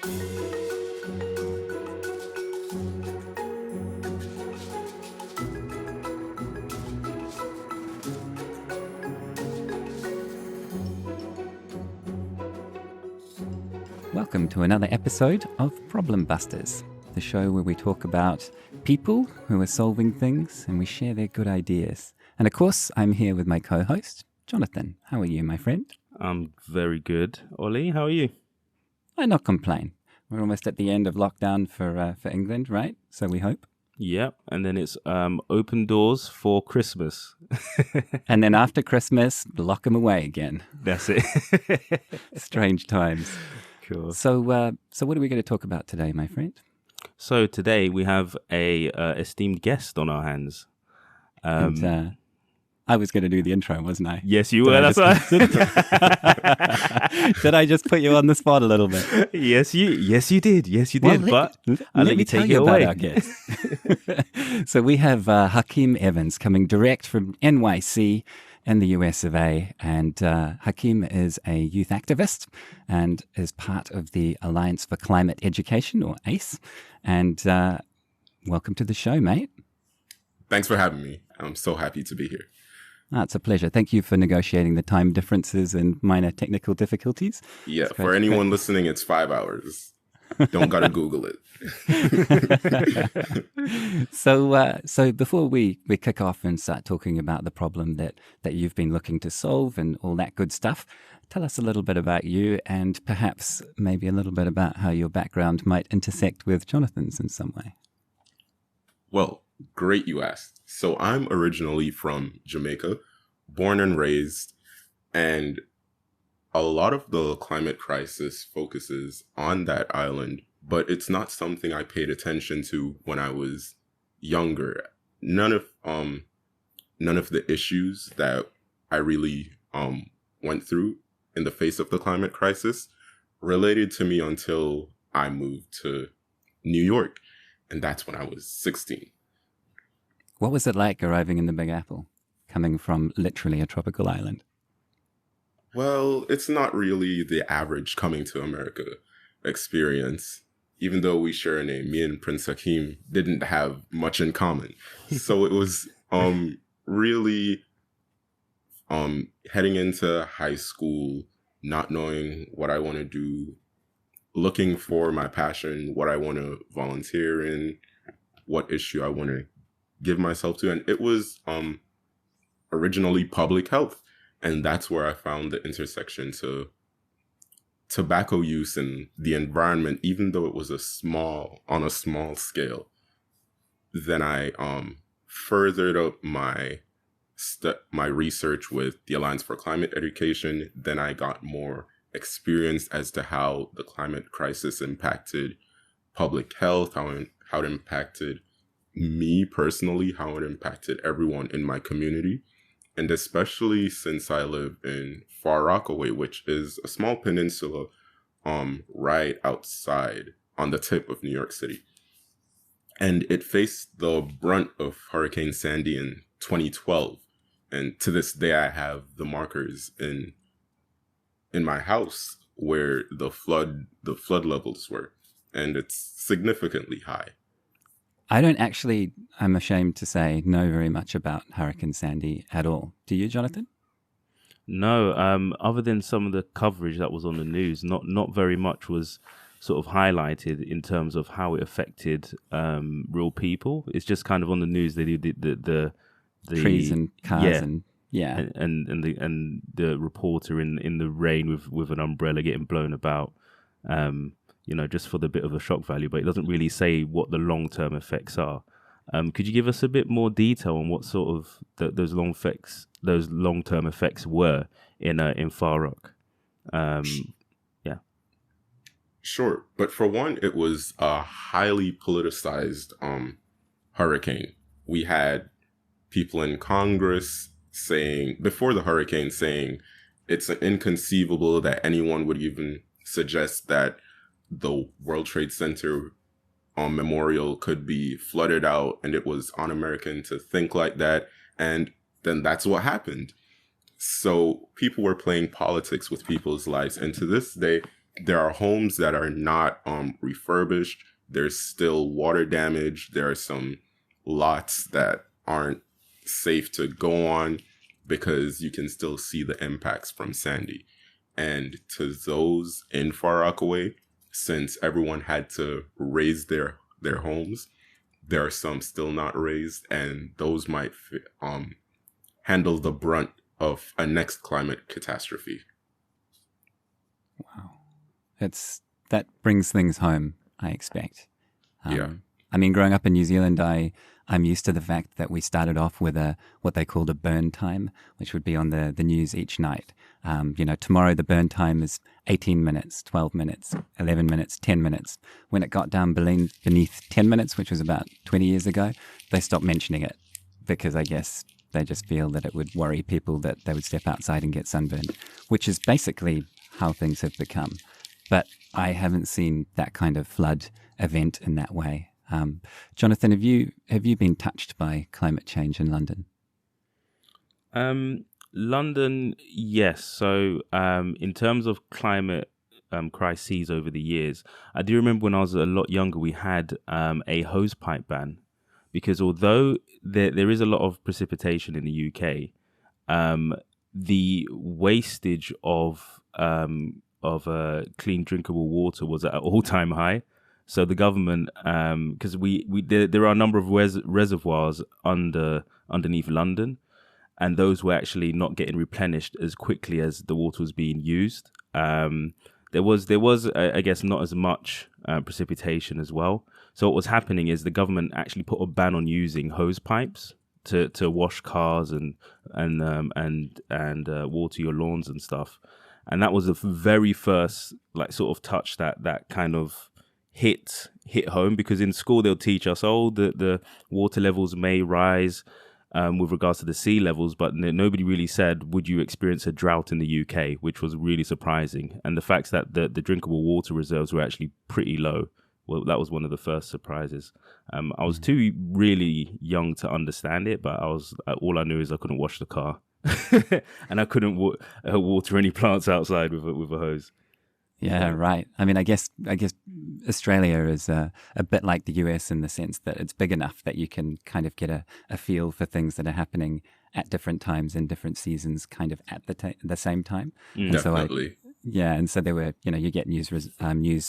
Welcome to another episode of Problem Busters, the show where we talk about people who are solving things and we share their good ideas. And of course, I'm here with my co-host, Jonathan. How are you, my friend? I'm very good. Ollie, how are you? I not complain. We're almost at the end of lockdown for England, right? So we hope. Yep. And then it's open doors for Christmas. And then after Christmas, lock them away again. That's it. Strange times. Cool. So what are we going to talk about today, my friend? So today we have a esteemed guest on our hands. I was going to do the intro, wasn't I? Yes, you were. That's right. Did I just put you on the spot a little bit? Yes, you did. Yes, you did. Well, but I'll let you take it about away. Our guest. So we have Hakim Evans coming direct from NYC in the US of A. And Hakim is a youth activist and is part of the Alliance for Climate Education, or ACE. And welcome to the show, mate. Thanks for having me. I'm so happy to be here. It's a pleasure. Thank you for negotiating the time differences and minor technical difficulties. Yeah, for anyone listening, it's 5 hours. Don't gotta Google it. So before we kick off and start talking about the problem that you've been looking to solve and all that good stuff, tell us a little bit about you and perhaps maybe a little bit about how your background might intersect with Jonathan's in some way. Well, great you asked. So I'm originally from Jamaica, born and raised, and a lot of the climate crisis focuses on that island, but it's not something I paid attention to when I was younger. None of the issues that I really went through in the face of the climate crisis related to me until I moved to New York, and that's when I was 16. What was it like arriving in the Big Apple, coming from literally a tropical island? Well, it's not really the average coming to America experience. Even though we share a name, me and Prince Hakim didn't have much in common. So it was really heading into high school, not knowing what I want to do, looking for my passion, what I want to volunteer in, what issue I want to give myself to. And it was originally public health. And that's where I found the intersection to tobacco use and the environment, even though it was on a small scale. Then I furthered up my research with the Alliance for Climate Education. Then I got more experience as to how the climate crisis impacted public health, how it impacted me personally, how it impacted everyone in my community. And especially since I live in Far Rockaway, which is a small peninsula right outside on the tip of New York City. And it faced the brunt of Hurricane Sandy in 2012. And to this day, I have the markers in my house where the flood levels were. And it's significantly high. I don't actually, I'm ashamed to say, know very much about Hurricane Sandy at all. Do you, Jonathan? No, other than some of the coverage that was on the news, not very much was sort of highlighted in terms of how it affected real people. It's just kind of on the news. They do the trees and cars and the reporter in the rain with an umbrella getting blown about. Just for the bit of a shock value, but it doesn't really say what the long-term effects are. Could you give us a bit more detail on what sort of those long-term effects were in Far Rock? Sure, but for one, it was a highly politicized hurricane. We had people in Congress before the hurricane saying it's inconceivable that anyone would even suggest that the World Trade Center memorial could be flooded out, and it was un-American to think like that. And then that's what happened. So people were playing politics with people's lives. And to this day, there are homes that are not refurbished. There's still water damage. There are some lots that aren't safe to go on because you can still see the impacts from Sandy. And to those in Far Rockaway, since everyone had to raise their homes, there are some still not raised, and those might handle the brunt of a next climate catastrophe. Wow. That brings things home, I expect. Yeah. I mean, growing up in New Zealand, I'm used to the fact that we started off with what they called a burn time, which would be on the news each night. Tomorrow the burn time is 18 minutes, 12 minutes, 11 minutes, 10 minutes. When it got down beneath 10 minutes, which was about 20 years ago, they stopped mentioning it because I guess they just feel that it would worry people that they would step outside and get sunburned, which is basically how things have become. But I haven't seen that kind of flood event in that way. Jonathan, have you been touched by climate change in London? London, yes. So in terms of climate crises over the years, I do remember when I was a lot younger, we had a hosepipe ban, because although there is a lot of precipitation in the UK, the wastage of clean drinkable water was at an all-time high. So the government, because there are a number of reservoirs underneath London, and those were actually not getting replenished as quickly as the water was being used. There was I guess not as much precipitation as well. So what was happening is the government actually put a ban on using hose pipes to wash cars and water your lawns and stuff. And that was the very first sort of touch that kind of hit home, because in school they'll teach us, the water levels may rise with regards to the sea levels, but nobody really said, would you experience a drought in the UK, which was really surprising. And the fact that the drinkable water reserves were actually pretty low, well, that was one of the first surprises. I was too really young to understand it, but all I knew is I couldn't wash the car and I couldn't water any plants outside with a hose. Yeah, right. I mean, I guess Australia is a bit like the US in the sense that it's big enough that you can kind of get a feel for things that are happening at different times in different seasons, kind of at the same time. And Definitely. And so there were, you get news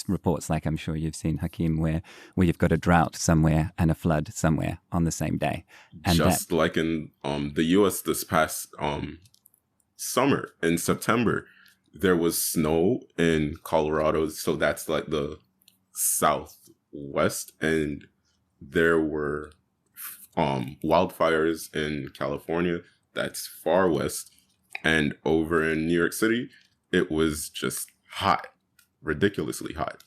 reports like I'm sure you've seen, Hakim, where you've got a drought somewhere and a flood somewhere on the same day. And just like in the US this past summer in September, there was snow in Colorado, so that's like the southwest, and there were wildfires in California, that's far west, and over in New York City, it was just hot, ridiculously hot.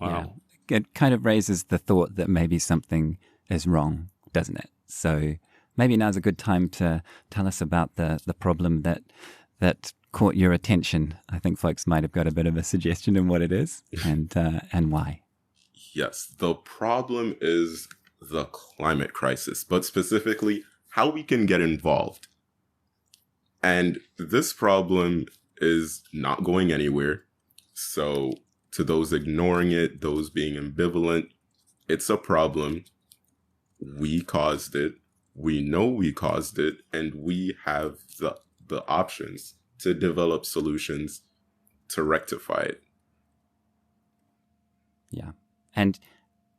Wow. Yeah. It kind of raises the thought that maybe something is wrong, doesn't it? So maybe now's a good time to tell us about the problem that caught your attention. I think folks might have got a bit of a suggestion in what it is and why. Yes, the problem is the climate crisis, but specifically how we can get involved. And this problem is not going anywhere. So to those ignoring it, those being ambivalent, it's a problem. We caused it. We know we caused it, and we have the options to develop solutions to rectify it. Yeah. And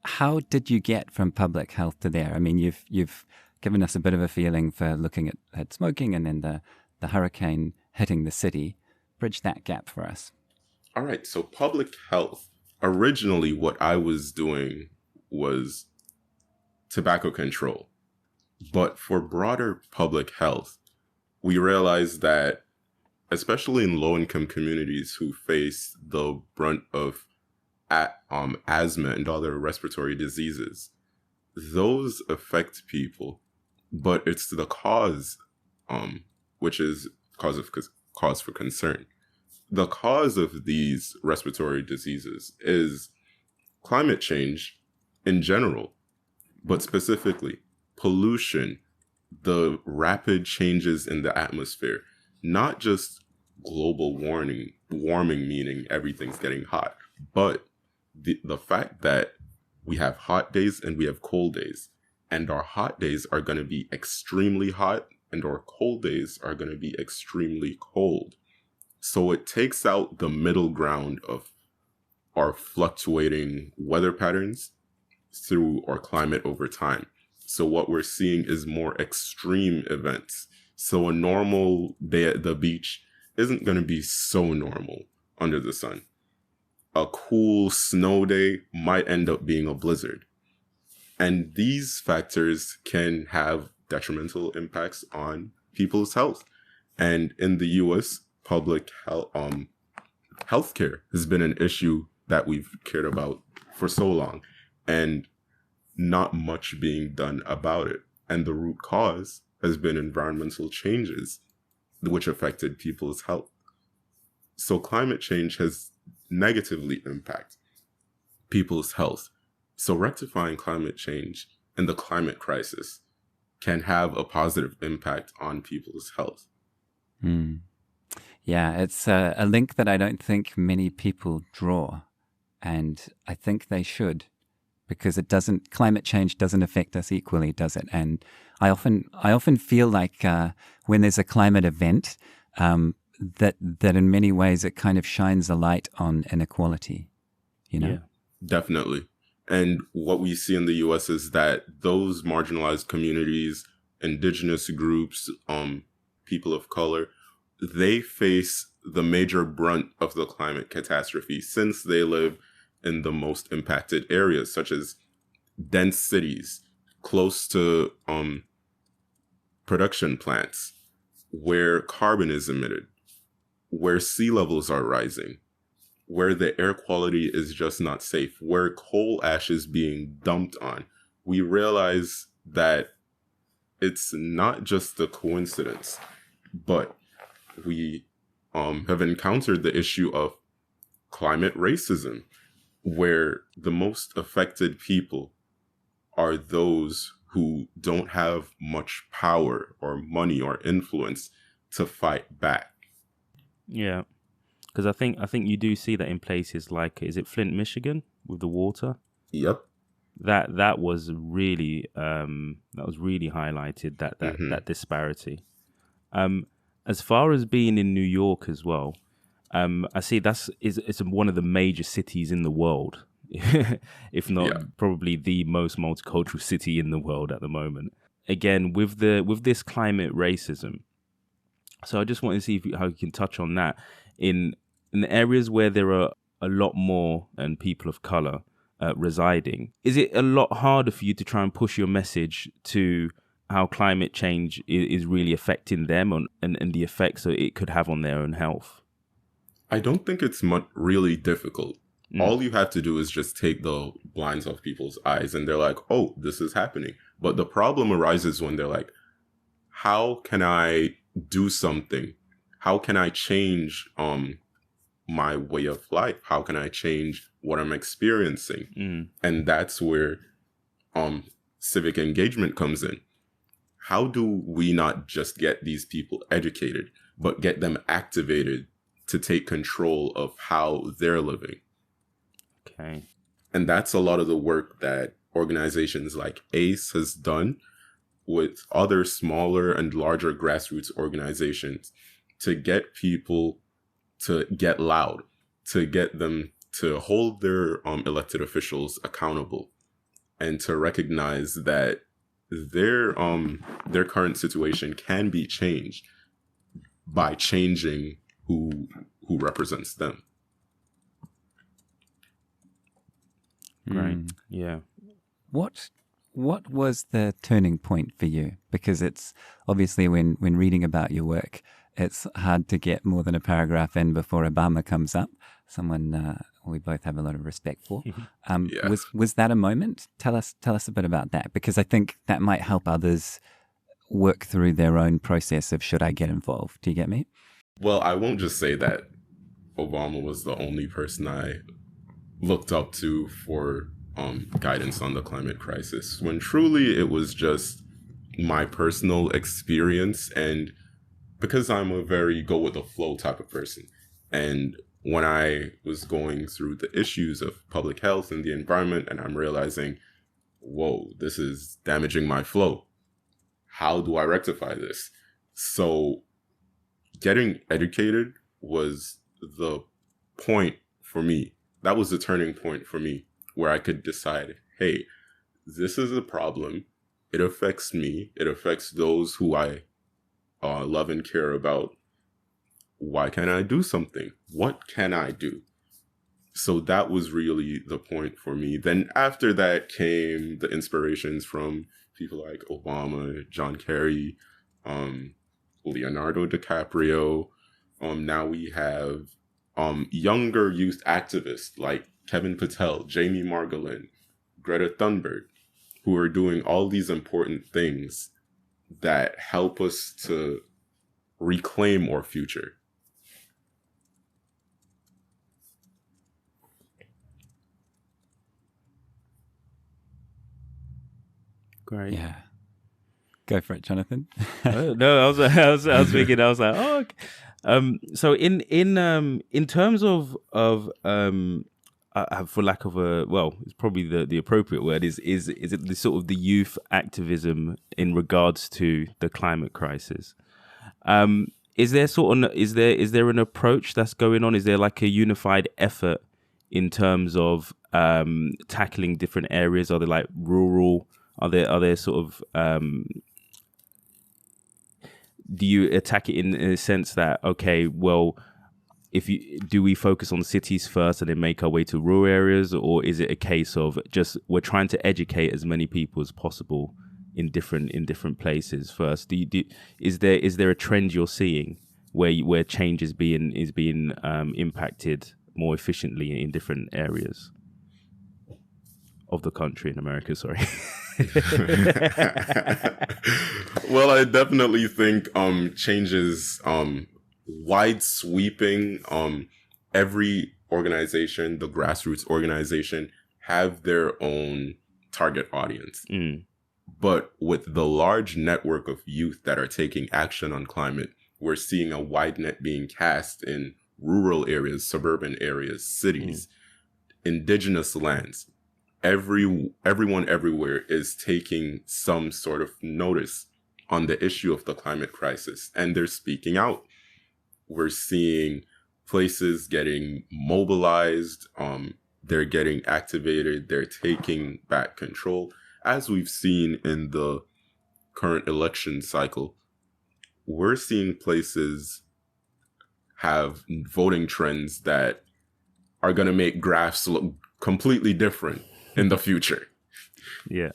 how did you get from public health to there? I mean, you've given us a bit of a feeling for looking at smoking and then the hurricane hitting the city. Bridge that gap for us. All right. So public health, originally what I was doing was tobacco control. But for broader public health, we realized that, especially in low-income communities who face the brunt of asthma and other respiratory diseases, those affect people, but it's the cause, which is cause for concern. The cause of these respiratory diseases is climate change in general, but specifically pollution, the rapid changes in the atmosphere, not just global warming meaning everything's getting hot. But the fact that we have hot days and we have cold days, and our hot days are going to be extremely hot and our cold days are going to be extremely cold. So it takes out the middle ground of our fluctuating weather patterns through our climate over time. So what we're seeing is more extreme events. So a normal day at the beach isn't going to be so normal under the sun. A cool snow day might end up being a blizzard. And these factors can have detrimental impacts on people's health. And in the US, public health, healthcare has been an issue that we've cared about for so long, and not much being done about it. And the root cause has been environmental changes, which affected people's health. So climate change has negatively impacted people's health. So rectifying climate change and the climate crisis can have a positive impact on people's health. Yeah, it's a link that I don't think many people draw, and I think they should, because climate change doesn't affect us equally, does it? And I often feel like when there's a climate event, that in many ways it kind of shines a light on inequality, you know? Yeah, definitely. And what we see in the US is that those marginalized communities, indigenous groups, people of color, they face the major brunt of the climate catastrophe since they live in the most impacted areas, such as dense cities, close to production plants, where carbon is emitted, where sea levels are rising, where the air quality is just not safe, where coal ash is being dumped on. We realize that it's not just a coincidence, but we have encountered the issue of climate racism, where the most affected people are those who don't have much power or money or influence to fight back. Yeah, because I think you do see that in places like, is it Flint, Michigan, with the water? Yep. That was really highlighted, that disparity. As far as being in New York as well, I see it's one of the major cities in the world, if not probably the most multicultural city in the world at the moment. Again, with this climate racism. So I just want to see how you can touch on that in the areas where there are a lot more and people of color residing. Is it a lot harder for you to try and push your message to how climate change is really affecting them and the effects that it could have on their own health? I don't think it's really difficult. All you have to do is just take the blinds off people's eyes and they're like, oh, this is happening. But the problem arises when they're like, how can I do something? How can I change my way of life? How can I change what I'm experiencing? And that's where civic engagement comes in. How do we not just get these people educated, but get them activated to take control of how they're living? Okay. And that's a lot of the work that organizations like ACE has done with other smaller and larger grassroots organizations to get people to get loud, to get them to hold their elected officials accountable, and to recognize that their current situation can be changed by changing who represents them. Right. Yeah. What was the turning point for you? Because it's obviously when reading about your work, it's hard to get more than a paragraph in before Obama comes up. Someone we both have a lot of respect for. Was that a moment? Tell us a bit about that, because I think that might help others work through their own process of, should I get involved? Do you get me? Well, I won't just say that Obama was the only person I looked up to for guidance on the climate crisis, when truly it was just my personal experience and because I'm a very go with the flow type of person, and when I was going through the issues of public health and the environment, and I'm realizing, whoa, this is damaging my flow. How do I rectify this? So getting educated was the point for me. That was the turning point for me, where I could decide, hey, this is a problem. It affects me. It affects those who I love and care about. Why can't I do something? What can I do? So that was really the point for me. Then after that came the inspirations from people like Obama, John Kerry, Leonardo DiCaprio. Now we have younger youth activists like Kevin Patel, Jamie Margolin, Greta Thunberg, who are doing all these important things that help us to reclaim our future. Great. Yeah. Go for it, Jonathan. No, I was thinking. I was like, oh. Okay. So in terms of for lack of a, well, it's probably the appropriate word is it the sort of the youth activism in regards to the climate crisis? Is there an approach that's going on? Is there like a unified effort in terms of tackling different areas? Are they like rural? Are there sort of do you attack it in a sense that, okay, well, do we focus on cities first and then make our way to rural areas, or is it a case of just we're trying to educate as many people as possible in different places first? Is there a trend you're seeing where change is being impacted more efficiently in different areas of the country in America? Sorry. Well, I definitely think changes wide sweeping. Every organization, the grassroots organization, have their own target audience. But with the large network of youth that are taking action on climate, we're seeing a wide net being cast in rural areas, suburban areas, cities, indigenous lands. Everyone everywhere is taking some sort of notice on the issue of the climate crisis, and they're speaking out. We're seeing places getting mobilized, they're getting activated, they're taking back control. As we've seen in the current election cycle, we're seeing places have voting trends that are going to make graphs look completely different in the future. Yeah.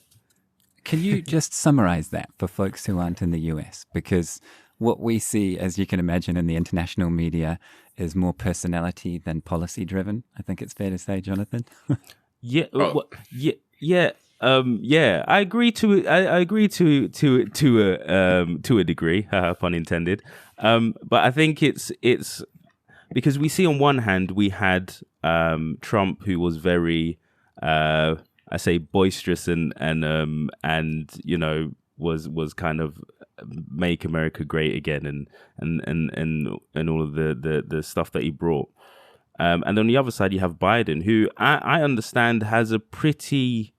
Can you just summarize that for folks who aren't in the US? Because what we see, as you can imagine, in the international media is more personality than policy driven. I think it's fair to say, Jonathan. Yeah. Yeah. I agree to a degree, pun intended. But I think it's because we see on one hand we had Trump, who was very I say boisterous and you know was kind of make America great again and all of the stuff that he brought. And on the other side you have Biden, who I understand has a pretty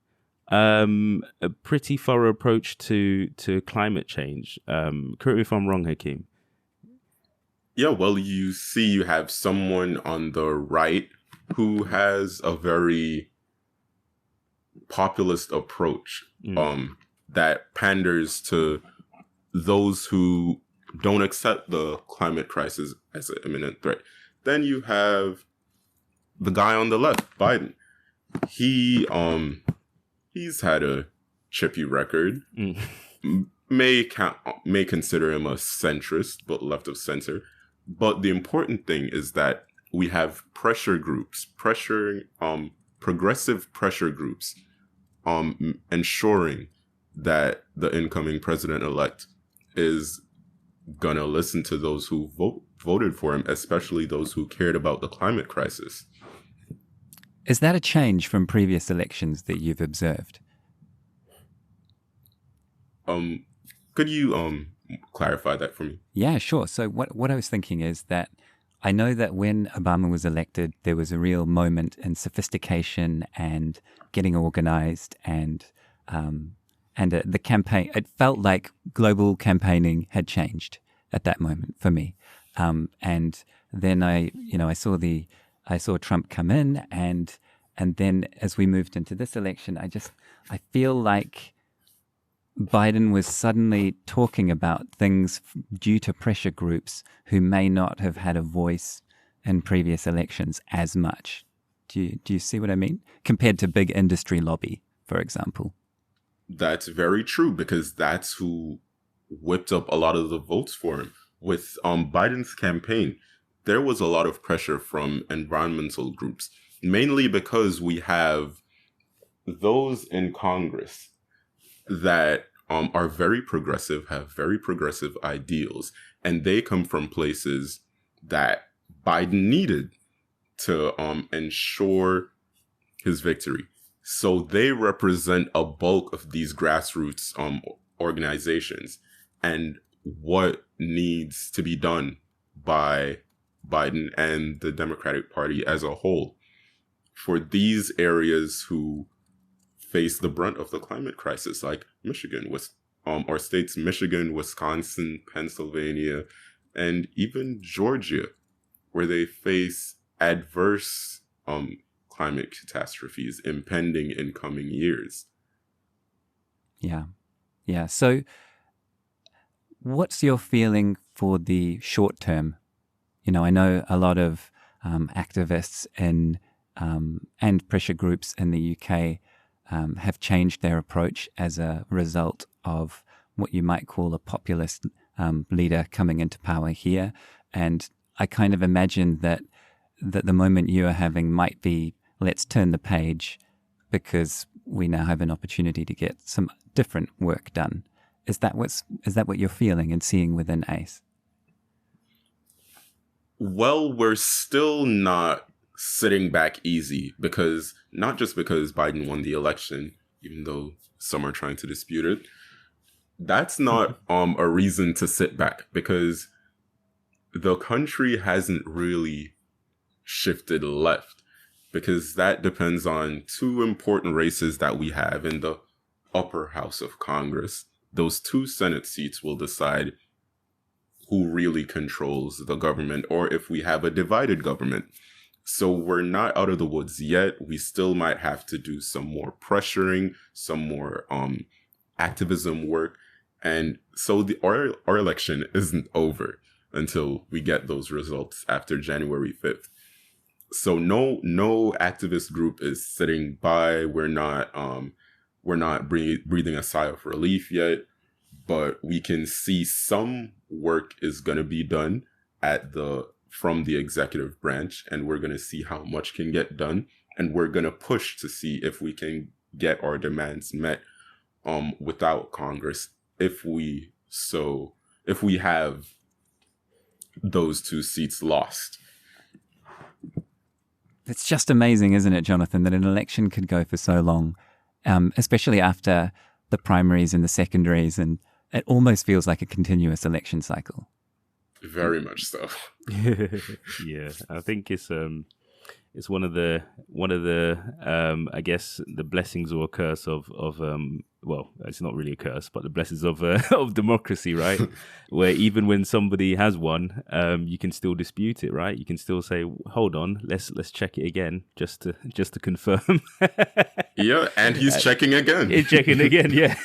thorough approach to climate change. Correct me if I'm wrong, Hakim. Yeah, well, you see, you have someone on the right who has a very populist approach that panders to those who don't accept the climate crisis as an imminent threat. Then you have the guy on the left, Biden. He's had a chippy record. May consider him a centrist, but left of center. But the important thing is that we have pressure groups, progressive pressure groups, ensuring that the incoming president-elect is gonna listen to those who voted for him, especially those who cared about the climate crisis. Is that a change from previous elections that you've observed? Could you clarify that for me? Yeah, sure. So what I was thinking is that I know that when Obama was elected, there was a real moment in sophistication and getting organized and the campaign. It felt like global campaigning had changed at that moment for me. And then I saw Trump come in, and then as we moved into this election, I feel like Biden was suddenly talking about things due to pressure groups who may not have had a voice in previous elections as much. Do you see what I mean? Compared to big industry lobby, for example. That's very true, because that's who whipped up a lot of the votes for him. With Biden's campaign, there was a lot of pressure from environmental groups, mainly because we have those in Congress that are very progressive, have very progressive ideals, and they come from places that Biden needed to ensure his victory. So they represent a bulk of these grassroots organizations, and what needs to be done by Biden and the Democratic Party as a whole for these areas who face the brunt of the climate crisis, like Michigan, or states Michigan, Wisconsin, Pennsylvania, and even Georgia, where they face adverse climate catastrophes impending in coming years. Yeah. So what's your feeling for the short term? I know a lot of activists and pressure groups in the UK have changed their approach as a result of what you might call a populist leader coming into power here. And I kind of imagine that the moment you are having might be, let's turn the page because we now have an opportunity to get some different work done. Is that what you're feeling and seeing within ACE? Well, we're still not sitting back easy, because not just because Biden won the election, even though some are trying to dispute it. That's not a reason to sit back, because the country hasn't really shifted left, because that depends on two important races that we have in the upper house of Congress. Those two Senate seats will decide who really controls the government, or if we have a divided government. So we're not out of the woods yet. We still might have to do some more pressuring, some more activism work. And so our election isn't over until we get those results after January 5th. So no activist group is sitting by. We're not breathing a sigh of relief yet, but we can see some work is going to be done from the executive branch, and we're going to see how much can get done, and we're going to push to see if we can get our demands met without Congress, if we have those two seats lost. It's just amazing, isn't it, Jonathan, that an election could go for so long, especially after the primaries and the secondaries, and it almost feels like a continuous election cycle. Very much so. Yeah, I think it's one of the I guess the blessings or a curse of well, it's not really a curse, but the blessings of democracy, right? Where even when somebody has won, you can still dispute it, right? You can still say, "Hold on, let's check it again, just to confirm." Yeah, and he's checking again. He's checking again, yeah.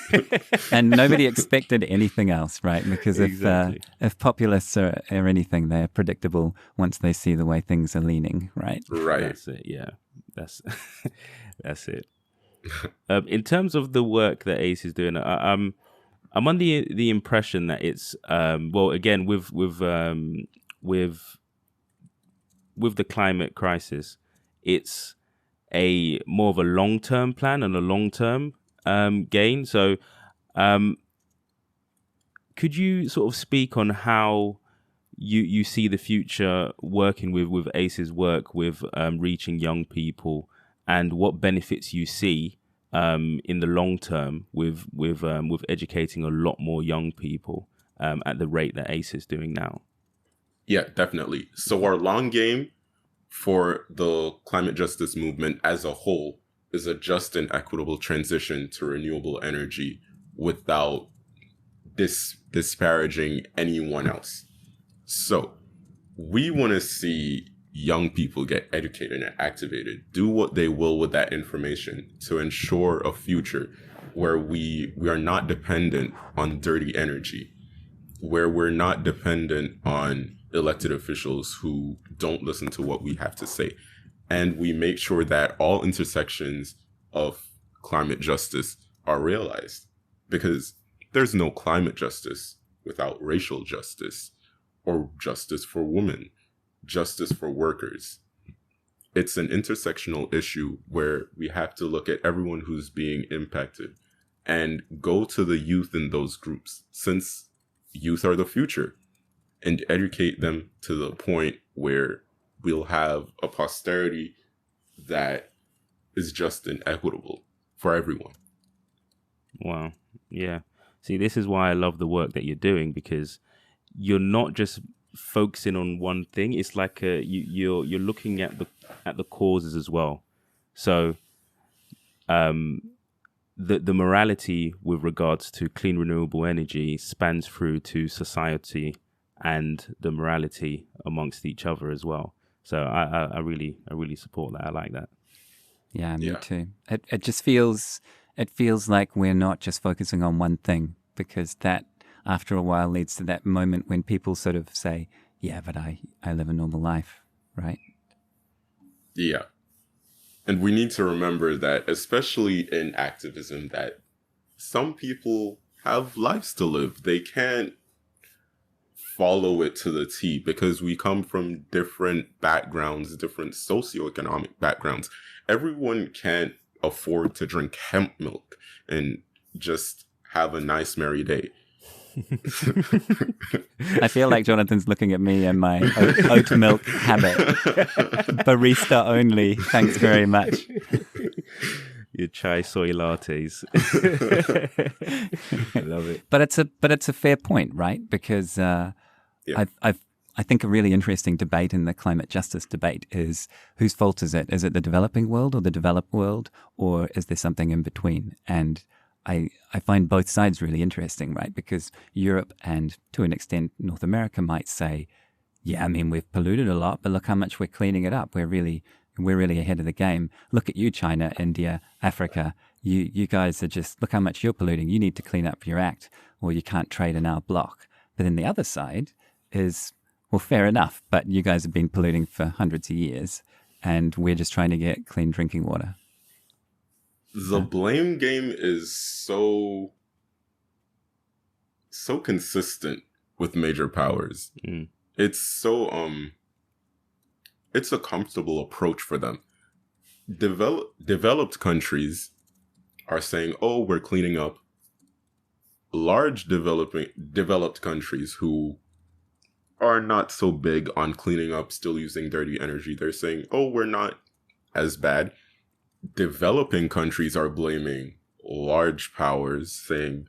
And nobody expected anything else, right? Because Exactly. if populists are anything, they're predictable once they see the way things are leaning, right? Right. That's it. Yeah, that's it. In terms of the work that ACE is doing, I'm under the impression that it's well, again, with the climate crisis, it's a more of a long-term plan and a long-term gain. So, could you sort of speak on how you see the future working with ACE's work with reaching young people, and what benefits you see in the long term with educating a lot more young people at the rate that ACE is doing now? Yeah, definitely. So our long game for the climate justice movement as a whole is a just and equitable transition to renewable energy without disparaging anyone else. So we want to see young people get educated and activated, do what they will with that information to ensure a future where we are not dependent on dirty energy, where we're not dependent on elected officials who don't listen to what we have to say. And we make sure that all intersections of climate justice are realized, because there's no climate justice without racial justice or justice for women, justice for workers. It's an intersectional issue where we have to look at everyone who's being impacted and go to the youth in those groups, since youth are the future, and educate them to the point where we'll have a posterity that is just and equitable for everyone. Wow. Yeah. See, this is why I love the work that you're doing, because you're not just focusing on one thing. It's like you're looking at the causes as well. So the morality with regards to clean renewable energy spans through to society and the morality amongst each other as well. So I really support that. I like that. Yeah, me too. It just feels like we're not just focusing on one thing, because that after a while leads to that moment when people sort of say, yeah, but I live a normal life, right? Yeah. And we need to remember that, especially in activism, that some people have lives to live. They can't follow it to the T because we come from different backgrounds, different socioeconomic backgrounds. Everyone can't afford to drink hemp milk and just have a nice, merry day. I feel like Jonathan's looking at me and my oat milk habit. Barista only. Thanks very much. Your chai soy lattes. I love it. But it's a fair point, right? Because I think a really interesting debate in the climate justice debate is, whose fault is it? Is it the developing world or the developed world, or is there something in between? And I find both sides really interesting, right? Because Europe and to an extent North America might say, yeah, I mean, we've polluted a lot, but look how much we're cleaning it up. We're really ahead of the game. Look at you, China, India, Africa. You guys are just, look how much you're polluting. You need to clean up your act, or you can't trade in our block. But then the other side is, well, fair enough, but you guys have been polluting for hundreds of years, and we're just trying to get clean drinking water. The blame game is so consistent with major powers. Mm. It's so it's a comfortable approach for them. Developed countries are saying, "Oh, we're cleaning up." Large developed countries who are not so big on cleaning up, still using dirty energy, they're saying, "Oh, we're not as bad." Developing countries are blaming large powers, saying,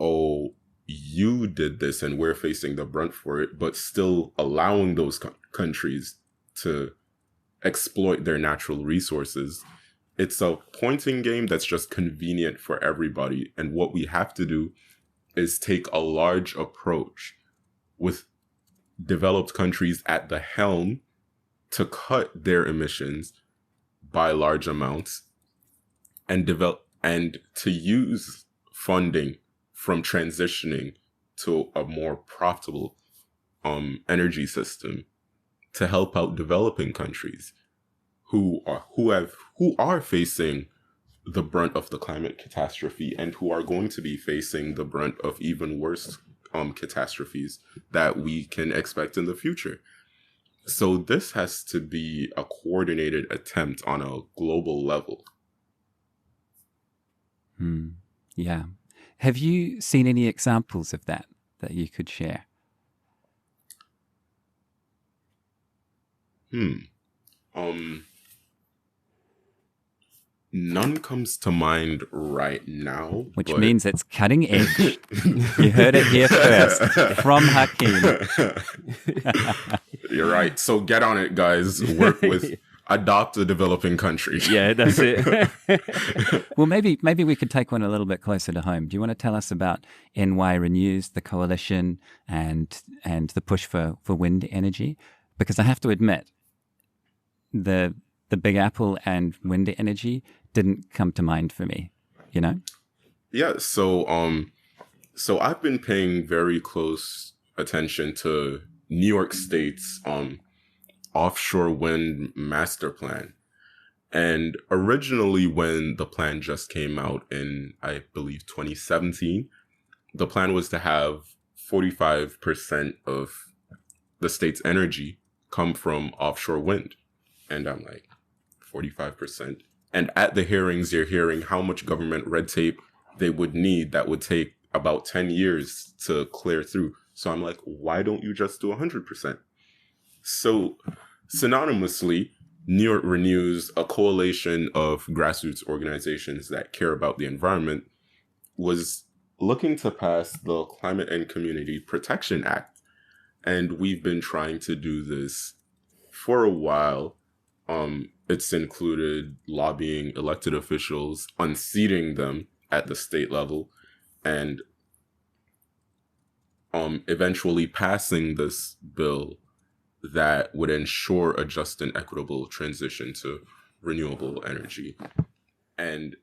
"Oh, you did this and we're facing the brunt for it," but still allowing those countries to exploit their natural resources. It's a pointing game that's just convenient for everybody. And what we have to do is take a large approach with developed countries at the helm to cut their emissions by large amounts and to use funding from transitioning to a more profitable energy system to help out developing countries who are facing the brunt of the climate catastrophe and who are going to be facing the brunt of even worse catastrophes that we can expect in the future. So this has to be a coordinated attempt on a global level. Yeah. Have you seen any examples of that you could share? None comes to mind right now. Which means it's cutting edge. You heard it here first from Hakim. You're right. So get on it, guys. Work with adopt a developing country. Yeah, that's it. Well, maybe we could take one a little bit closer to home. Do you want to tell us about NY Renews, the coalition, and the push for wind energy? Because I have to admit, the Big Apple and wind energy didn't come to mind for me, you know? Yeah, so I've been paying very close attention to New York State's offshore wind master plan. And originally when the plan just came out in, I believe, 2017, the plan was to have 45% of the state's energy come from offshore wind. And I'm like, 45%? And at the hearings, you're hearing how much government red tape they would need that would take about 10 years to clear through. So I'm like, why don't you just do 100%? So synonymously, New York Renews, a coalition of grassroots organizations that care about the environment, was looking to pass the Climate and Community Protection Act. And we've been trying to do this for a while. It's included lobbying elected officials, unseating them at the state level, and eventually passing this bill that would ensure a just and equitable transition to renewable energy. And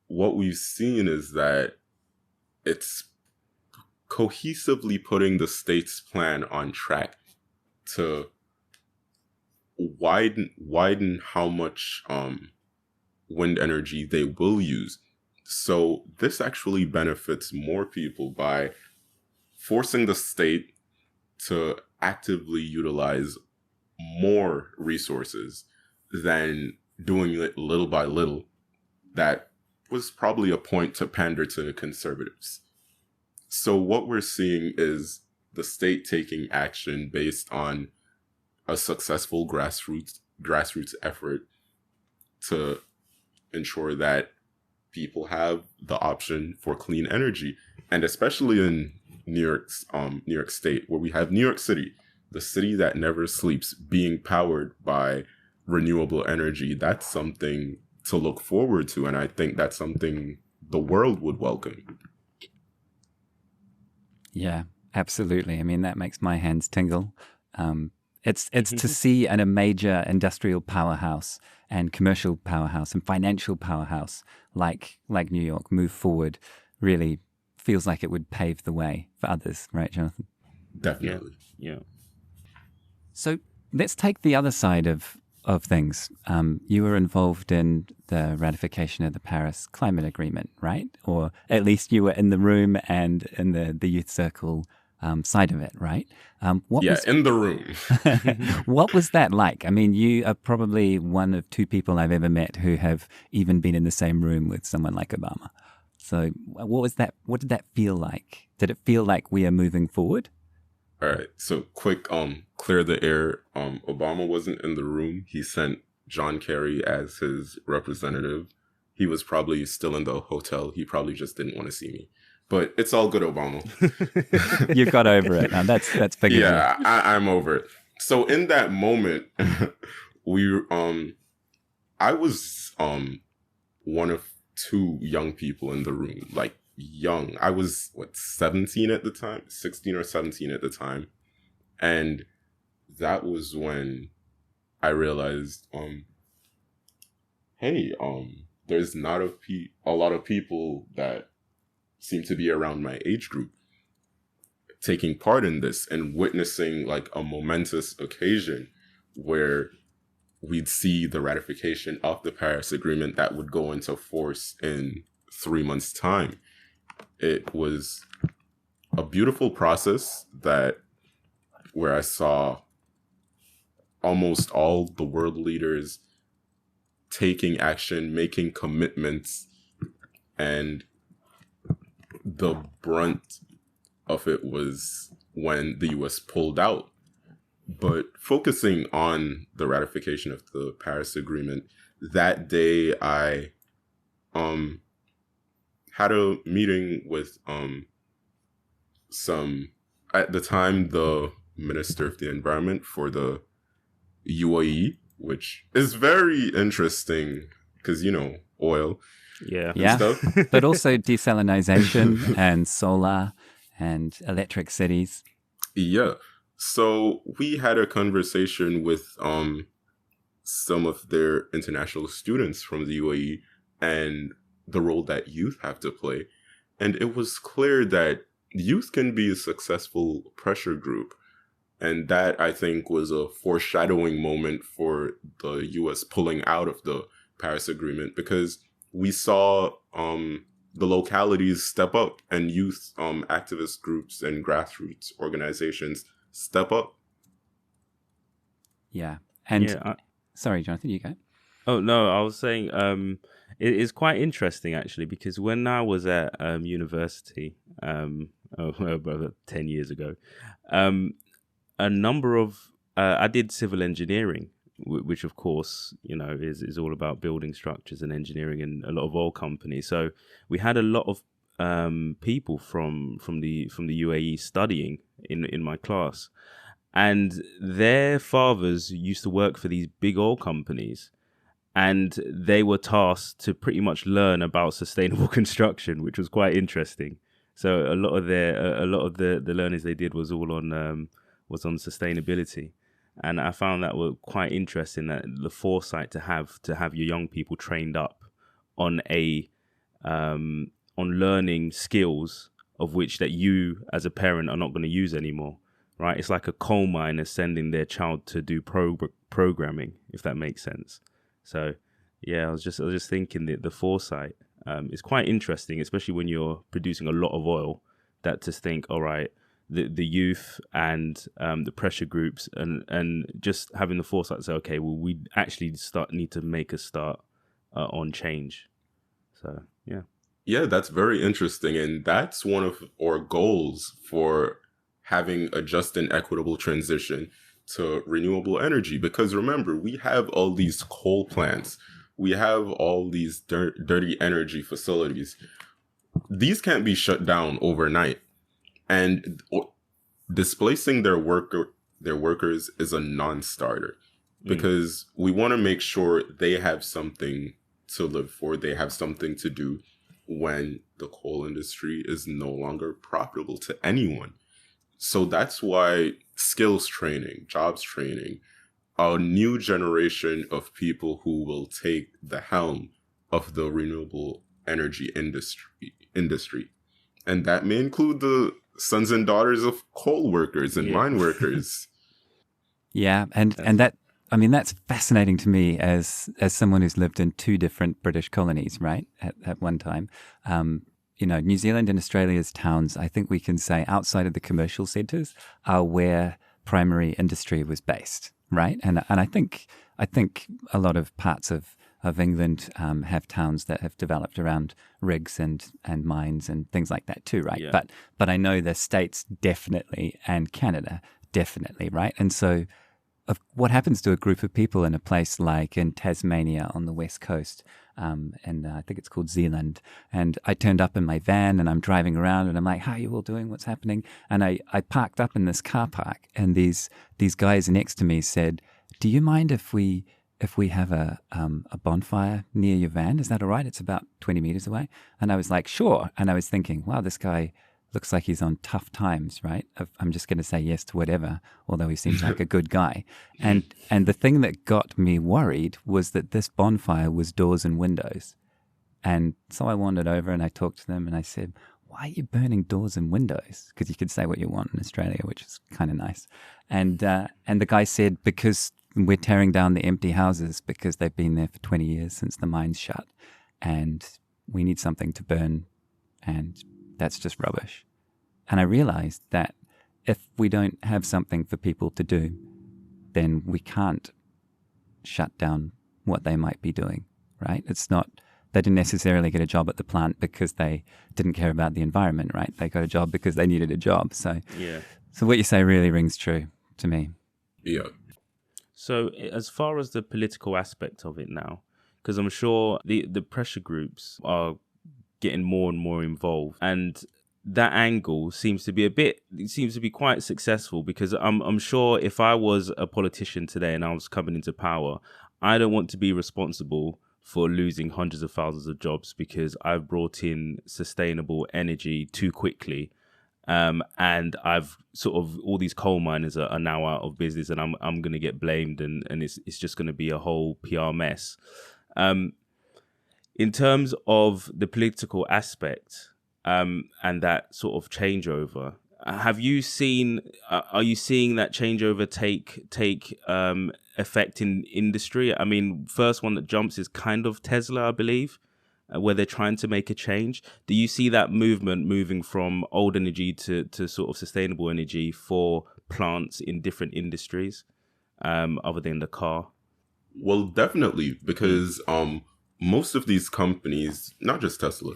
what we've seen is that it's cohesively putting the state's plan on track to widen how much wind energy they will use. So this actually benefits more people by forcing the state to actively utilize more resources than doing it little by little. That was probably a point to pander to conservatives. So what we're seeing is the state taking action based on a successful grassroots effort to ensure that people have the option for clean energy. And especially in New York State, where we have New York City, the city that never sleeps, being powered by renewable energy. That's something to look forward to. And I think that's something the world would welcome. Yeah, absolutely. I mean, that makes my hands tingle. It's to see a major industrial powerhouse and commercial powerhouse and financial powerhouse like New York move forward really feels like it would pave the way for others, right, Jonathan? Definitely. Yeah. So let's take the other side of things. You were involved in the ratification of the Paris Climate Agreement, right? Or at least you were in the room and in the youth circle side of it, right? In the room. What was that like? I mean, you are probably one of two people I've ever met who have even been in the same room with someone like Obama. So what was that? What did that feel like? Did it feel like we are moving forward? All right. So quick, clear the air. Obama wasn't in the room. He sent John Kerry as his representative. He was probably still in the hotel. He probably just didn't want to see me. But it's all good, Obama. You got over it. Now that's big. Yeah, I'm over it. So in that moment, I was one of two young people in the room, like young. I was 17 at the time, 16 or 17 at the time. And that was when I realized, hey, there's not a lot of people that seem to be around my age group taking part in this and witnessing like a momentous occasion where we'd see the ratification of the Paris Agreement that would go into force in 3 months' time. It was a beautiful process where I saw almost all the world leaders taking action, making commitments, and the brunt of it was when the US pulled out. But focusing on the ratification of the Paris Agreement, that day I had a meeting with some, at the time, the Minister of the Environment for the UAE, which is very interesting because, oil Yeah. and stuff. But also desalination and solar and electric cities. Yeah. So we had a conversation with some of their international students from the UAE and the role that youth have to play. And it was clear that youth can be a successful pressure group. And that, I think, was a foreshadowing moment for the US pulling out of the Paris Agreement, because we saw the localities step up and youth activist groups and grassroots organizations step up. Yeah. And sorry, Jonathan, you go. Oh, no, I was saying it is quite interesting, actually, because when I was at university, about 10 years ago, a number of, I did civil engineering, which of course, is all about building structures and engineering in a lot of oil companies. So we had a lot of people from the UAE studying in my class. And their fathers used to work for these big oil companies, and they were tasked to pretty much learn about sustainable construction, which was quite interesting. So a lot of the learnings they did was all on sustainability, and I found that were quite interesting. That the foresight to have your young people trained up on on learning skills of which that you as a parent are not going to use anymore. Right, it's like a coal miner sending their child to do programming, if that makes sense. So, yeah, I was just thinking that the foresight is quite interesting, especially when you're producing a lot of oil. That to think, all right, the youth and the pressure groups and just having the foresight to say, okay, well, we actually need to make a start on change. So, yeah, that's very interesting, and that's one of our goals for having a just and equitable transition to renewable energy. Because remember, we have all these coal plants, we have all these dirty energy facilities. These can't be shut down overnight, and displacing their workers is a non-starter, because we want to make sure they have something to live for, they have something to do when the coal industry is no longer profitable to anyone. So that's why skills training, jobs training, a new generation of people who will take the helm of the renewable energy industry. And that may include the sons and daughters of coal workers and mine workers. Yeah, and that, I mean, that's fascinating to me as someone who's lived in two different British colonies, right, at one time. New Zealand and Australia's towns, I think we can say, outside of the commercial centres, are where primary industry was based, right? And I think a lot of parts of England have towns that have developed around rigs and mines and things like that too, right? Yeah. But I know the States definitely and Canada definitely, right? And so what happens to a group of people in a place like in Tasmania on the west coast, and I think it's called Zealand, and I turned up in my van and I'm driving around and I'm like, how are you all doing? What's happening? And I parked up in this car park, and these guys next to me said, do you mind if we have a bonfire near your van? Is that all right? It's about 20 meters away. And I was like, sure. And I was thinking, wow, this guy looks like he's on tough times, right? I'm just going to say yes to whatever, although he seems like a good guy. And the thing that got me worried was that this bonfire was doors and windows. And so I wandered over and I talked to them and I said, why are you burning doors and windows? Because you could say what you want in Australia, which is kind of nice. And the guy said, because we're tearing down the empty houses because they've been there for 20 years since the mines shut, and we need something to burn, and that's just rubbish. And I realized that if we don't have something for people to do, then we can't shut down what they might be doing, right? It's not, they didn't necessarily get a job at the plant because they didn't care about the environment, right? They got a job because they needed a job. So what you say really rings true to me. Yeah. So as far as the political aspect of it now, Because I'm sure the pressure groups are getting more and more involved, and that angle seems to be quite successful, because I'm sure if I was a politician today and I was coming into power, I don't want to be responsible for losing hundreds of thousands of jobs because I've brought in sustainable energy too quickly. And I've sort of, all these coal miners are now out of business, and I'm going to get blamed, and it's just going to be a whole PR mess. In terms of the political aspect, and that sort of changeover, are you seeing that changeover take effect in industry? I mean, first one that jumps is kind of Tesla, I believe, where they're trying to make a change. Do you see that movement moving from old energy to sort of sustainable energy for plants in different industries, other than the car? Well, definitely, because most of these companies, not just Tesla,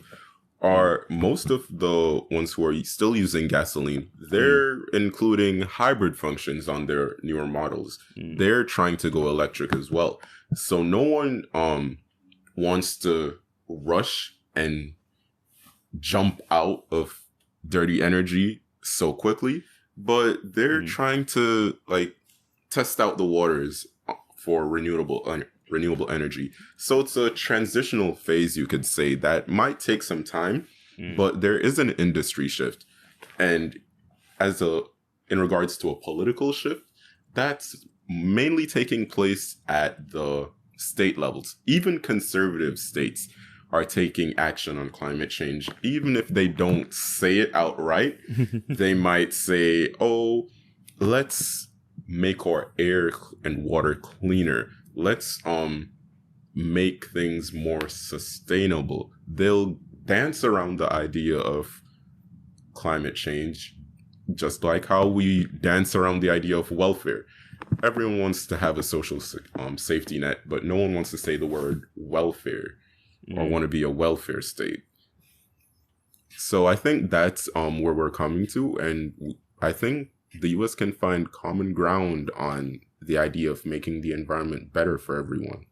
are most of the ones who are still using gasoline. They're including hybrid functions on their newer models. They're trying to go electric as well. So no one wants to rush and jump out of dirty energy so quickly, but they're trying to test out the waters for renewable energy. So it's a transitional phase, you could say, that might take some time, but there is an industry shift. And in regards to a political shift, that's mainly taking place at the state levels. Even conservative states are taking action on climate change. Even if they don't say it outright, they might say, oh, let's make our air and water cleaner. Let's make things more sustainable. They'll dance around the idea of climate change, just like how we dance around the idea of welfare. Everyone wants to have a social safety net, but no one wants to say the word welfare or want to be a welfare state. So I think that's where we're coming to, and I think the U.S. can find common ground on the idea of making the environment better for everyone.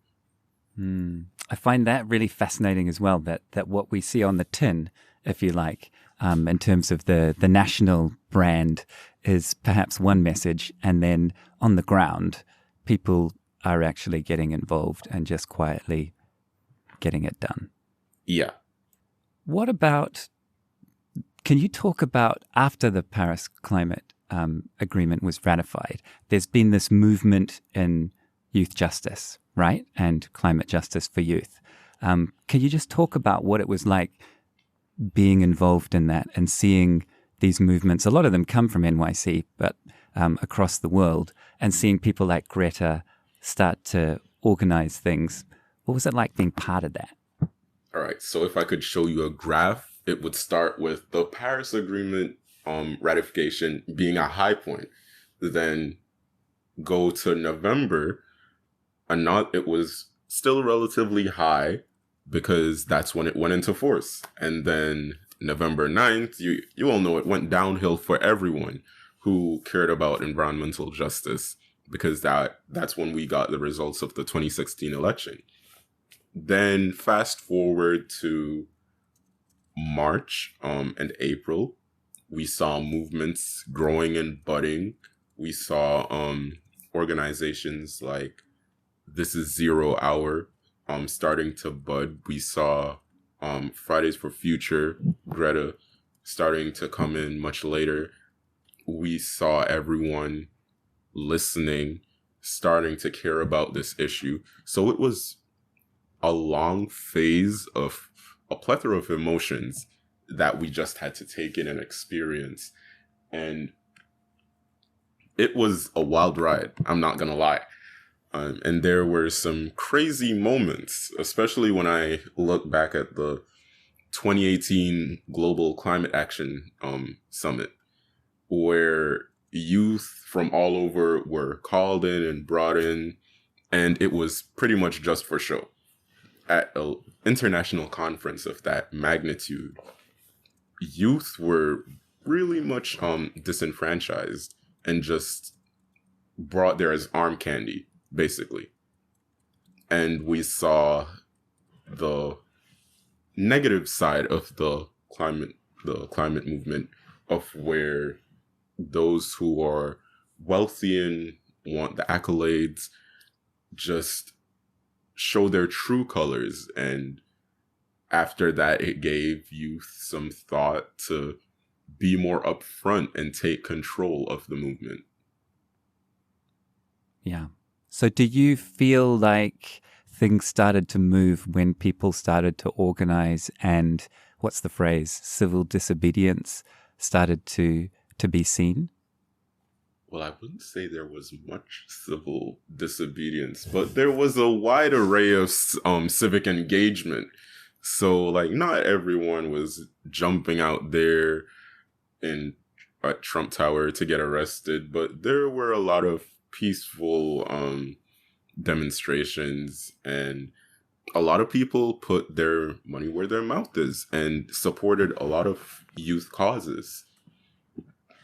I find that really fascinating as well, that what we see on the tin, if you like, in terms of the national brand, is perhaps one message, and then on the ground, people are actually getting involved and just quietly getting it done. Yeah. What about, can you talk about, after the Paris Climate Agreement was ratified, there's been this movement in youth justice, right? And climate justice for youth. Can you just talk about what it was like being involved in that and seeing these movements? A lot of them come from NYC, but across the world, and seeing people like Greta start to organize things. What was it like being part of that? All right. So if I could show you a graph, it would start with the Paris Agreement ratification being a high point. Then go to November, and it was still relatively high because that's when it went into force. And then November 9th, you all know it went downhill for everyone who cared about environmental justice, because that's when we got the results of the 2016 election. Then fast forward to March and April, we saw movements growing and budding. We saw organizations like This Is 0 Hour starting to bud. We saw Fridays for Future, Greta, starting to come in much later. We saw everyone listening, starting to care about this issue. So it was a long phase of a plethora of emotions that we just had to take in and experience. And it was a wild ride, I'm not going to lie. And there were some crazy moments, especially when I look back at the 2018 Global Climate Action Summit, where youth from all over were called in and brought in, and it was pretty much just for show. At an international conference of that magnitude, youth were really much disenfranchised and just brought there as arm candy, basically. And we saw the negative side of the climate movement, of where those who are wealthy and want the accolades just show their true colors. And after that, it gave youth some thought to be more upfront and take control of the movement. Yeah. So do you feel like things started to move when people started to organize, and what's the phrase, civil disobedience started to be seen? Well, I wouldn't say there was much civil disobedience, but there was a wide array of civic engagement. So, like, not everyone was jumping out there at Trump Tower to get arrested, but there were a lot of peaceful demonstrations, and a lot of people put their money where their mouth is and supported a lot of youth causes,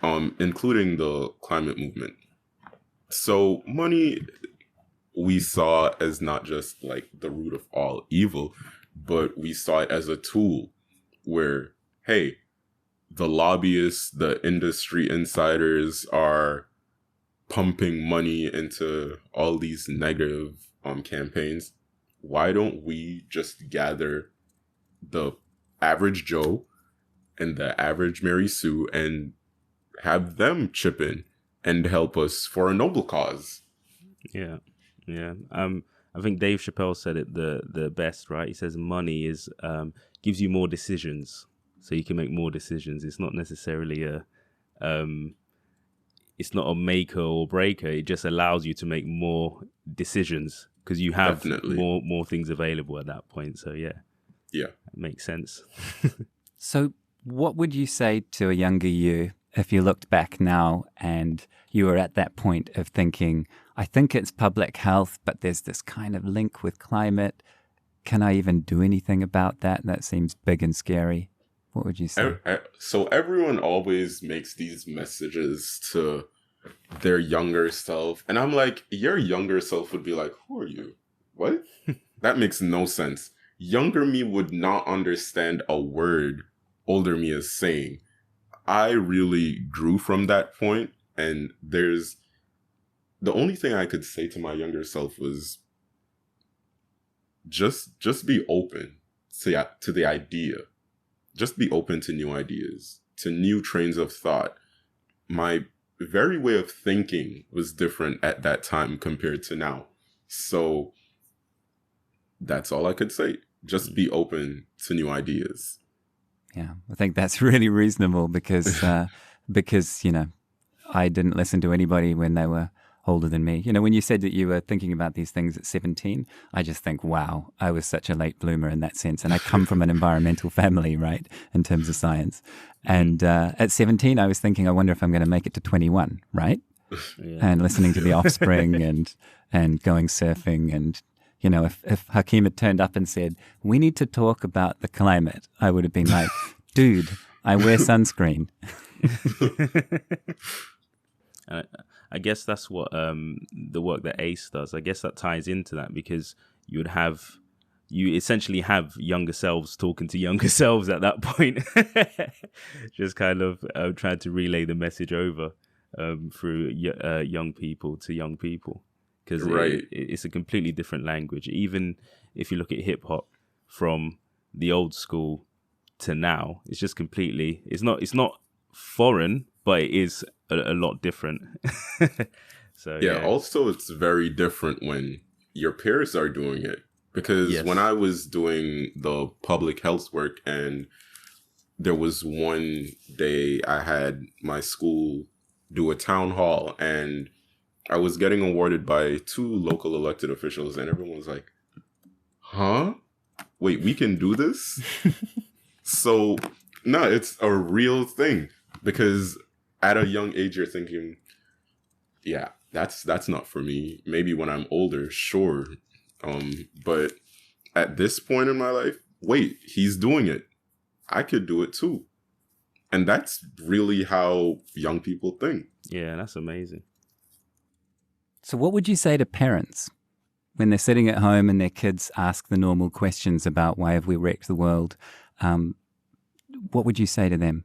including the climate movement. So money we saw as not just like the root of all evil, but we saw it as a tool where, hey, the lobbyists, the industry insiders are pumping money into all these negative campaigns. Why don't we just gather the average Joe and the average Mary Sue and have them chip in and help us for a noble cause? Yeah. I think Dave Chappelle said it the best, right? He says money is gives you more decisions, so you can make more decisions. It's not necessarily it's not a maker or breaker. It just allows you to make more decisions because you have more things available at that point. So yeah, it makes sense. So what would you say to a younger you if you looked back now and you were at that point of thinking, I think it's public health, but there's this kind of link with climate. Can I even do anything about that? That seems big and scary. What would you say? So everyone always makes these messages to their younger self. And I'm like, your younger self would be like, who are you? What? That makes no sense. Younger me would not understand a word older me is saying. I really grew from that point. And the only thing I could say to my younger self was just be open to the idea. Just be open to new ideas, to new trains of thought. My very way of thinking was different at that time compared to now. So that's all I could say. Just be open to new ideas. Yeah, I think that's really reasonable because, I didn't listen to anybody when they were older than me. When you said that you were thinking about these things at 17, I just think, wow, I was such a late bloomer in that sense. And I come from an environmental family, right, in terms of science. And at 17, I was thinking, I wonder if I'm going to make it to 21, right? Yeah. And listening to The Offspring and going surfing. And, if Hakim had turned up and said, we need to talk about the climate, I would have been like, dude, I wear sunscreen. I guess that's what the work that ACE does. I guess that ties into that because you essentially have younger selves talking to younger selves at that point, just kind of trying to relay the message over through young people to young people, because it's a completely different language. Even if you look at hip hop from the old school to now, it's just completely. It's not foreign, but it is a lot different. So also it's very different when your peers are doing it, because when I was doing the public health work, and there was one day I had my school do a town hall, and I was getting awarded by 2 local elected officials, and everyone was like, huh? Wait, we can do this? So no, it's a real thing, because at a young age, you're thinking, yeah, that's not for me. Maybe when I'm older, sure. But at this point in my life, wait, he's doing it. I could do it too. And that's really how young people think. Yeah, that's amazing. So what would you say to parents when they're sitting at home and their kids ask the normal questions about why have we wrecked the world, what would you say to them?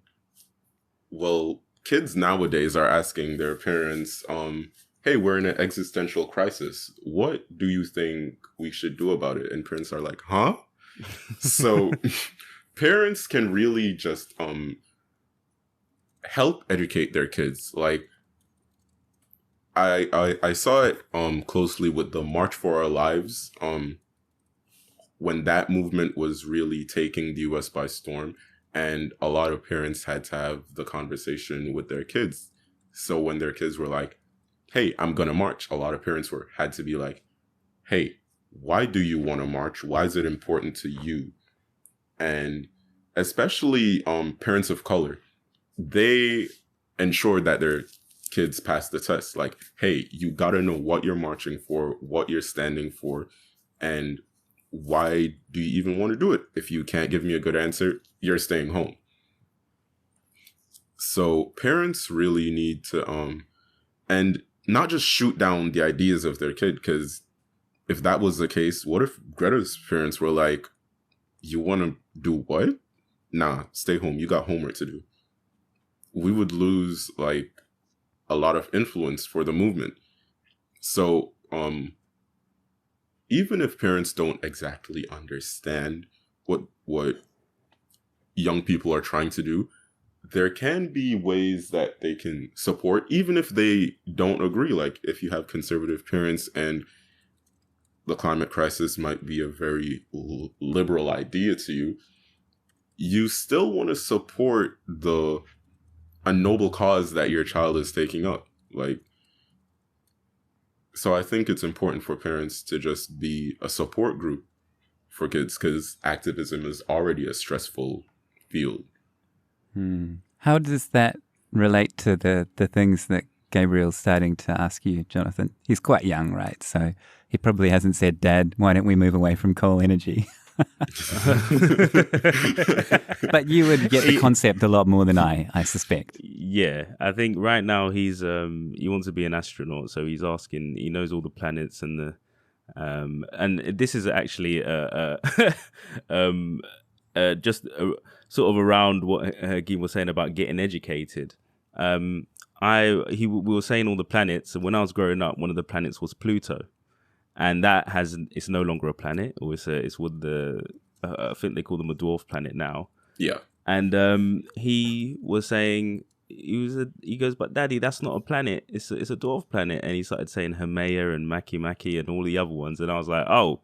Well, kids nowadays are asking their parents, hey, we're in an existential crisis. What do you think we should do about it? And parents are like, huh? So parents can really just help educate their kids. Like, I saw it closely with the March for Our Lives, when that movement was really taking the US by storm, and a lot of parents had to have the conversation with their kids. So when their kids were like, hey, I'm gonna march, a lot of parents had to be like, hey, why do you want to march? Why is it important to you? And especially parents of color, they ensured that their kids pass the test. Like, hey, you gotta know what you're marching for, what you're standing for, and why do you even want to do it? If you can't give me a good answer, you're staying home. So parents really need to and not just shoot down the ideas of their kid, because if that was the case, what if Greta's parents were like, you want to do what? Nah, stay home, you got homework to do. We would lose like a lot of influence for the movement. So even if parents don't exactly understand what young people are trying to do, there can be ways that they can support, even if they don't agree. Like, if you have conservative parents and the climate crisis might be a very liberal idea to you, you still want to support a noble cause that your child is taking up. Like, so I think it's important for parents to just be a support group for kids, because activism is already a stressful field. How does that relate to the things that Gabriel's starting to ask you, Jonathan? He's quite young, right? So he probably hasn't said, Dad, why don't we move away from coal energy? But you would get the concept a lot more than I suspect. Yeah, I think right now he wants to be an astronaut, so he's asking. He knows all the planets and the and this is actually sort of around what Hakim was saying about getting educated. We were saying all the planets, and when I was growing up, one of the planets was Pluto. And it's no longer a planet, or it's what I think they call them a dwarf planet now. Yeah. And he was saying, he goes, but Daddy, that's not a planet. It's a dwarf planet. And he started saying Haumea and Makemake and all the other ones. And I was like, oh.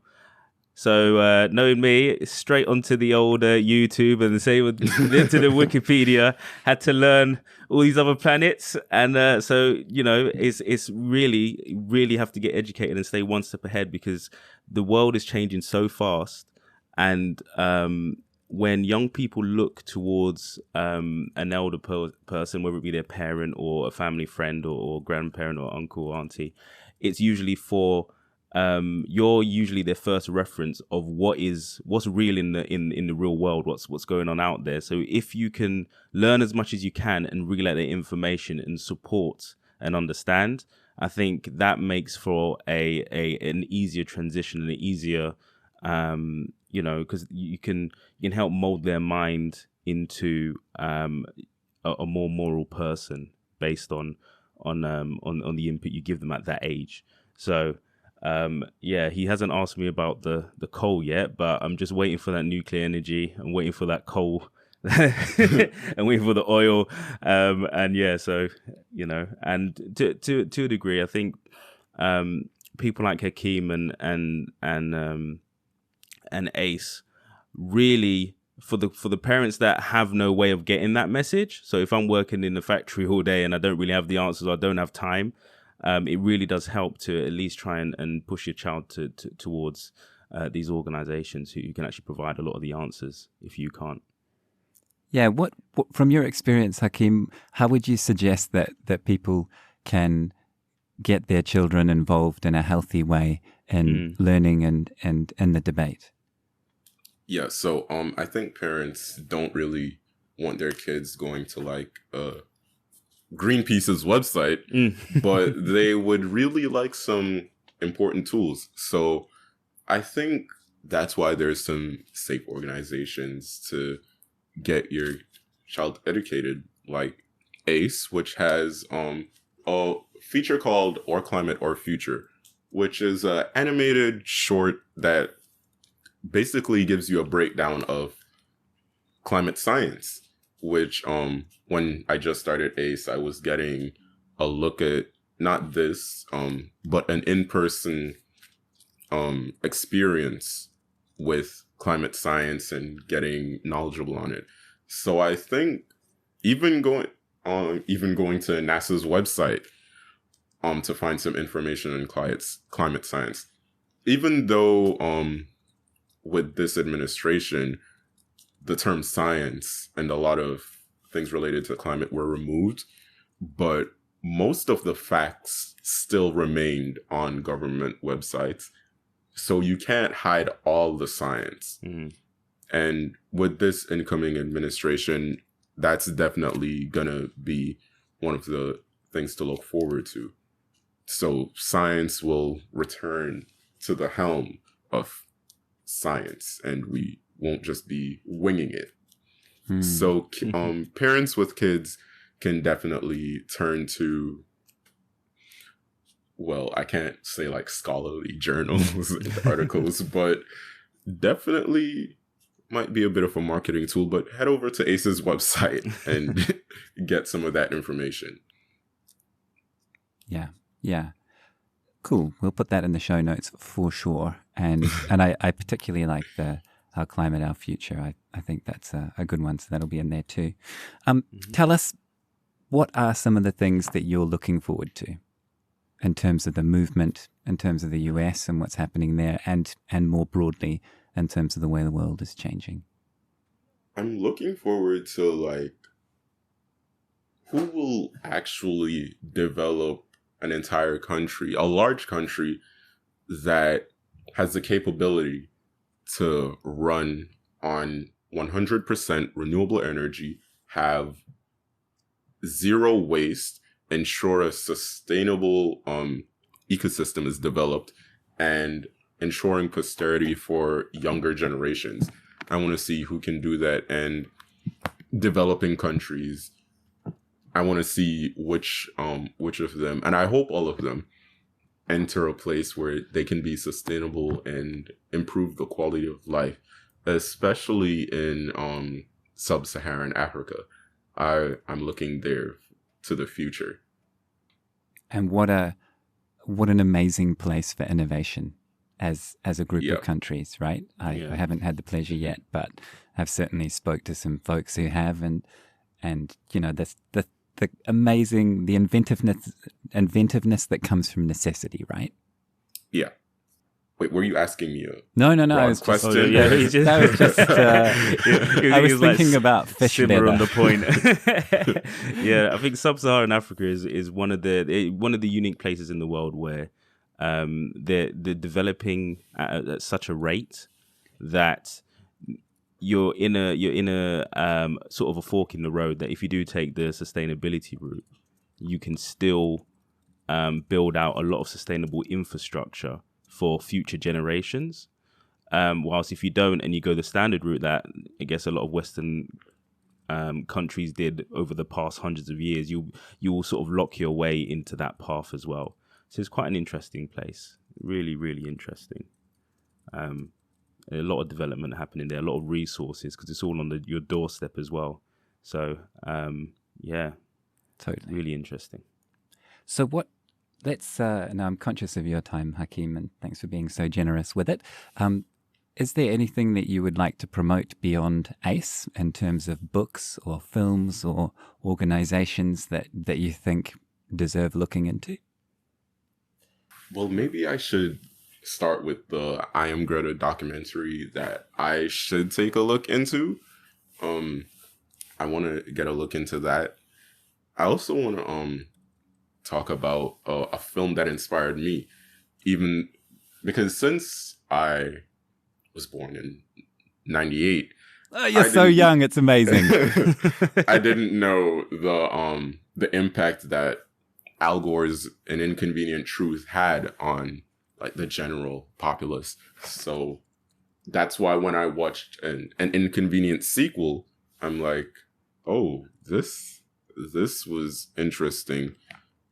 So knowing me, straight onto the old YouTube and into the Wikipedia, had to learn all these other planets. And so, it's really have to get educated and stay one step ahead, because the world is changing so fast. And when young people look towards an elder person, whether it be their parent or a family friend or grandparent or uncle or auntie, it's usually for... you're usually their first reference of what's real in the real world, what's going on out there. So if you can learn as much as you can and relay the information and support and understand, I think that makes for an easier transition and an easier, because you can help mold their mind into a more moral person based on the input you give them at that age. So. He hasn't asked me about the coal yet, but I'm just waiting for that nuclear energy. I'm waiting for that coal and waiting for the oil. And to a degree, I think people like Hakim and Ace really, for the parents that have no way of getting that message. So if I'm working in the factory all day and I don't really have the answers, or I don't have time, it really does help to at least try and push your child towards these organizations who can actually provide a lot of the answers if you can't. Yeah, what from your experience, Hakim, how would you suggest that people can get their children involved in a healthy way in learning and in the debate? Yeah, so I think parents don't really want their kids going to like Greenpeace's website, but they would really like some important tools. So I think that's why there's some safe organizations to get your child educated, like ACE, which has a feature called Or Climate or Future, which is an animated short that basically gives you a breakdown of climate science, which when I just started ACE, I was getting a look at not this, but an in-person experience with climate science and getting knowledgeable on it. So I think even going to NASA's website to find some information on climate science, even though with this administration, the term science and a lot of things related to climate were removed, but most of the facts still remained on government websites. So you can't hide all the science. Mm. And with this incoming administration, that's definitely going to be one of the things to look forward to. So science will return to the helm of science, and we won't just be winging it. So parents with kids can definitely turn to, well, I can't say like scholarly journals and articles, but definitely might be a bit of a marketing tool. But head over to ACE's website and get some of that information. Yeah. Cool. We'll put that in the show notes for sure. And I particularly like Our Climate, Our Future. I think that's a good one. So that'll be in there too. Tell us, what are some of the things that you're looking forward to in terms of the movement, in terms of the US and what's happening there, and more broadly in terms of the way the world is changing? I'm looking forward to like who will actually develop an entire country, a large country that has the capability to run on 100% renewable energy, have zero waste, ensure a sustainable ecosystem is developed, and ensuring posterity for younger generations. I want to see who can do that. And developing countries, I want to see which of them, and I hope all of them, enter a place where they can be sustainable and improve the quality of life, especially in sub-Saharan Africa. I'm looking there to the future. And what an amazing place for innovation as a group of countries, right? I haven't had the pleasure yet, but I've certainly spoke to some folks who have, and you know, the amazing, the inventiveness that comes from necessity, right? Yeah. Wait, were you asking me a No. I was question? I was thinking about fish simmer leather. on the point. Yeah, I think sub-Saharan Africa is one of the unique places in the world where they're developing at such a rate that you're in a sort of a fork in the road, that if you do take the sustainability route, you can still build out a lot of sustainable infrastructure for future generations. Whilst if you don't, and you go the standard route that I guess a lot of Western countries did over the past hundreds of years, you will sort of lock your way into that path as well. So it's quite an interesting place. Really, really interesting. A lot of development happening there, a lot of resources, because it's all on your doorstep as well. So, yeah, Totally. really interesting. So let's, now I'm conscious of your time, Hakim, and thanks for being so generous with it. Is there anything that you would like to promote beyond ACE in terms of books or films or organizations that you think deserve looking into? Well, maybe I should start with the I Am Greta documentary that I should take a look into. I want to get a look into that. I also want to talk about a film that inspired me, even because since I was born in 98. Oh, you're so young, it's amazing. I didn't know the impact that Al Gore's An Inconvenient Truth had on like the general populace. So that's why when I watched an inconvenient sequel, I'm like, oh, this was interesting,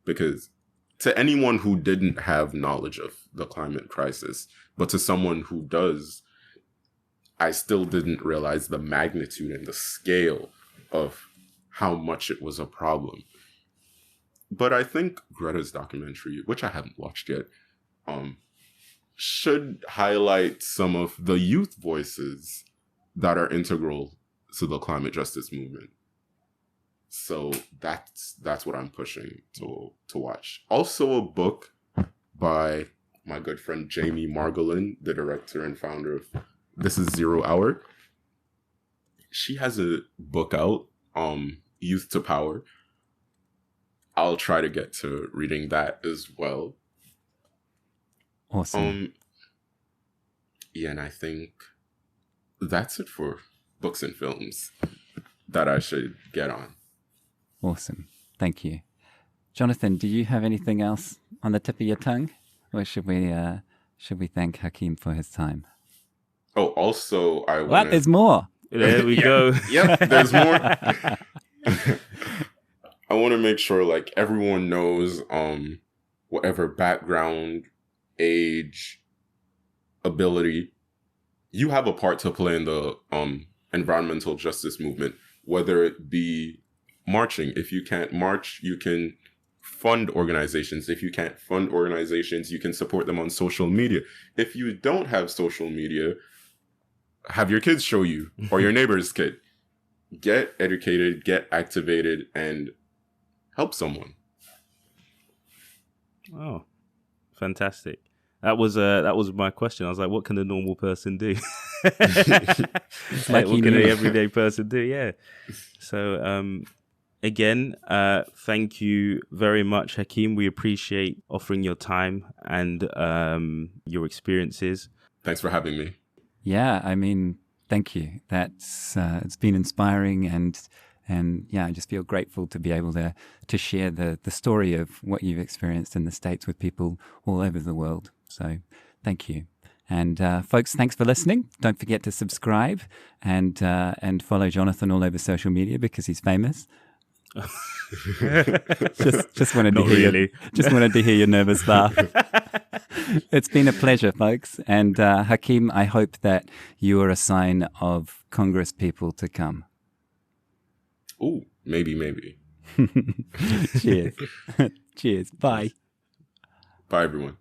because to anyone who didn't have knowledge of the climate crisis, but to someone who does, I still didn't realize the magnitude and the scale of how much it was a problem. But I think Greta's documentary, which I haven't watched yet, should highlight some of the youth voices that are integral to the climate justice movement. So that's what I'm pushing to watch. Also a book by my good friend Jamie Margolin, the director and founder of This Is 0 Hour. She has a book out, Youth to Power. I'll try to get to reading that as well. Awesome. Yeah, and I think that's it for books and films that I should get on. Awesome. Thank you. Jonathan, do you have anything else on the tip of your tongue? Or should we thank Hakim for his time? Oh, also, I want What? There's more. There we go. Yep, there's more. I want to make sure like everyone knows whatever background, age, ability, you have a part to play in the environmental justice movement, whether it be marching. If you can't march, you can fund organizations. If you can't fund organizations, you can support them on social media. If you don't have social media, have your kids show you, or your neighbor's kid. Get educated, get activated, and help someone. Oh, fantastic. That was my question. I was like, what can a normal person do? Like, what can an everyday person do? Yeah. So, again, thank you very much, Hakim. We appreciate offering your time and your experiences. Thanks for having me. Yeah, I mean, thank you. That's it's been inspiring, and yeah, I just feel grateful to be able to share the story of what you've experienced in the States with people all over the world. So thank you. And folks, thanks for listening. Don't forget to subscribe and follow Jonathan all over social media because he's famous. just wanted to hear your nervous laugh. It's been a pleasure, folks. And Hakim, I hope that you are a sign of Congress people to come. Oh, maybe. Cheers. Cheers. Bye. Bye, everyone.